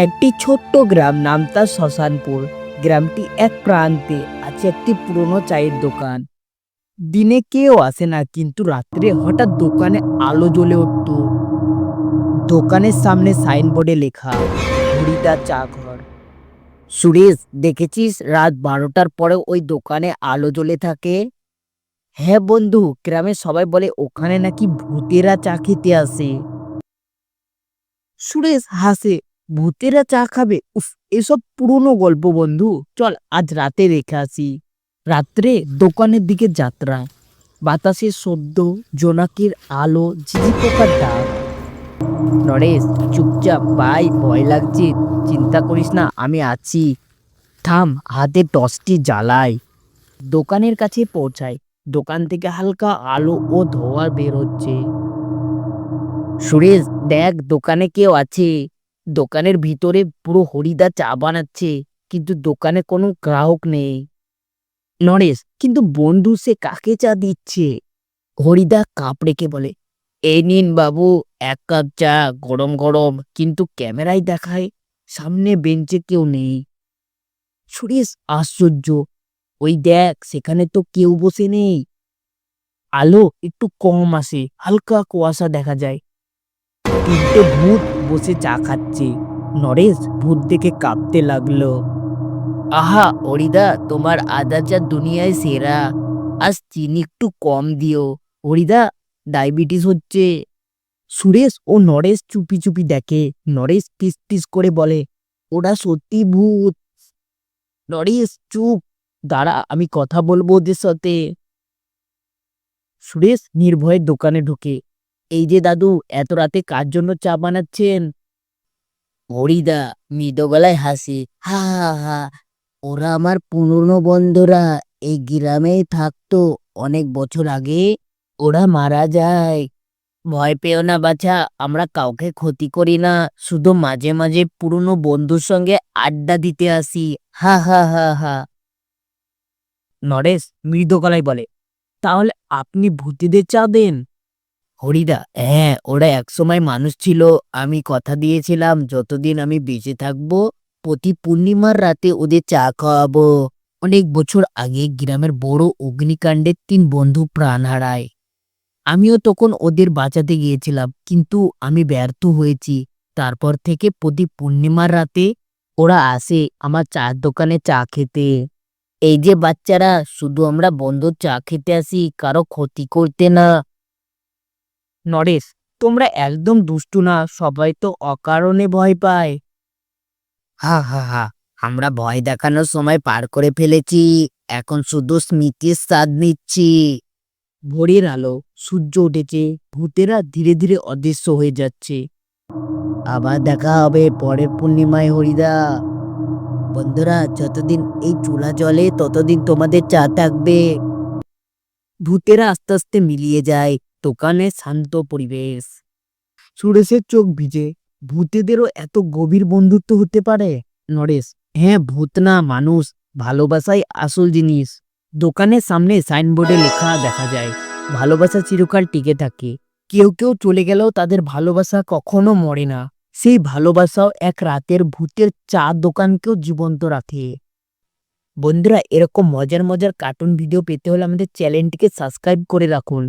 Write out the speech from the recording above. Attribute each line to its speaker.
Speaker 1: একটি ছোট্ট গ্রাম, নাম তার শ্মশানপুর। গ্রামটি এক প্রান্তে আছে একটি পুরনো চায়ের দোকান। দিনে কেউ আসে না, কিন্তু রাত্রে হঠাৎ দোকানে আলো জ্বলে উঠত। দোকানের সামনে সাইনবোর্ডে লেখা, হরিদা চা ঘর। সুরেশ, দেখেছিস রাত 12টার পরে ওই দোকানে আলো জ্বলে থাকে? হ্যাঁ বন্ধু, গ্রামের সবাই বলে ওখানে নাকি ভূতেরা চা খেতে আসে। সুরেশ হাসে। ভূতেরা চা খাবে? উফ, এসব পুরনো গল্প বন্ধু। চল আজ রাতে রেখে আসি। রাত্রে দোকানের দিকে যাত্রা। বাতাসের শব্দ, জোনাকির আলো, ঝিঝি পোকার ডাক। নরেশ, চুপচাপ ভাই, ভয় লাগছে। চিন্তা করিস না, আমি আছি। থাম, হাতে টর্চটি জ্বালাই। দোকানের কাছে পৌঁছায়। দোকান থেকে হালকা আলো ও ধোঁয়া বের হচ্ছে। সুরেশ, দেখ দোকানে কেউ আছে। দোকানের ভিতরে পুরো হরিদা চা বানাচ্ছে, কিন্তু দোকানে কোনো গ্রাহক নেই। নরেশ, কিন্তু বন্ধু সে কাকে চা দিচ্ছে? হরিদা কাপ রেখে বলে, এই নিন বাবু, 1 কাপ চা, গরম গরম। কিন্তু ক্যামেরায় দেখায় সামনে বেঞ্চে কেউ নেই। সুরেশ আশ্চর্য। ওই দেখ, সেখানে তো কেউ বসে নেই। আলো একটু কম আসে, হালকা কুয়াশা দেখা যায়। 3টে ভূত বসে চা খাচ্ছে। নরেশ ভূত দেখে কাঁপতে লাগলো। আহা হরিদা, তোমার আদা চা দুনিয়ায় সেরা। আজ চিনি একটু কম দিও। হরিদা, ডায়াবেটিস হচ্ছে। সুরেশ ও নরেশ চুপি চুপি দেখে। নরেশ পিস পিস করে বলে, ওরা সত্যি ভূত। নরেশ চুপ, দাঁড়া, আমি কথা বলবো ওদের সাথে। সুরেশ নির্ভয়ে দোকানে ঢুকে। এই যে দাদু, এত রাতে কার জন্য চা বানাচ্ছেন? হরিদা মৃদু গলায় হাসি, হা হা হা, ওরা আমার পুরনো বন্ধুরা। এই গ্রামেই থাকতো অনেক বছর আগে। ওরা মারা যায়। ভয় পেও না বাছা, আমরা কাউকে ক্ষতি করি না। শুধু মাঝে মাঝে পুরনো বন্ধুর সঙ্গে আড্ডা দিতে আসি। হা হা হা হা। নরেশ মৃদু গলায় বলে, তাহলে আপনি ভূতেদের চা দেন? হরিদা, হ্যাঁ, ওরা একসময় মানুষ ছিল। আমি কথা দিয়েছিলাম যতদিন আমি বেঁচে থাকবো প্রতি পূর্ণিমার রাতে ওদের চা খাওয়াবো। অনেক বছর আগে গ্রামের বড় অগ্নিকাণ্ডে 3 বন্ধু প্রাণ হারায়। আমিও তখন ওদের বাঁচাতে গিয়েছিলাম, কিন্তু আমি ব্যর্থ হয়েছি। তারপর থেকে প্রতি পূর্ণিমার রাতে ওরা আসে আমার চার দোকানে চা খেতে। এই যে বাচ্চারা, শুধু আমরা বন্ধুর চা খেতে আসি, কারো ক্ষতি করতে না। নরেশ, তোমরা একদম দুষ্টু না, সবাই তো অকারণে ভয় পায়। হা হা হা, আমরা ভয় দেখানোর সময় পার করে ফেলেছি। এখন শুধু স্মৃতির স্বাদ নিচ্ছি। ভোরের আলো, সূর্য উঠেছে। ভূতেরা ধীরে ধীরে অদৃশ্য হয়ে যাচ্ছে। আবার দেখা হবে পরের পূর্ণিমায় হরিদা। বন্ধুরা, যতদিন এই চুলা জ্বলে ততদিন তোমাদের চা থাকবে। ভূতেরা আস্তে আস্তে মিলিয়ে যায়। দোকানে শান্ত পরিবেশ। সুরেশের চোখ ভিজে। ভূতেদেরও এত গভীর বন্ধুত্ব হতে পারে? নরেশ, হ্যাঁ, ভূত না, মানুষ। ভালোবাসাই আসল জিনিস। দোকানের সামনে সাইনবোর্ডে লেখা দেখা যায়, ভালোবাসা চিরকাল টিকে থাকে। কেউ কেউ চলে গেলেও তাদের ভালোবাসা কখনো মরে না। সেই ভালোবাসাও এক রাতের ভূতের চা দোকানকেও জীবন্ত রাখে। বন্ধুরা, এরকম মজার মজার কার্টুন ভিডিও পেতে হলে আমাদের চ্যানেলটিকে সাবস্ক্রাইব করে রাখুন।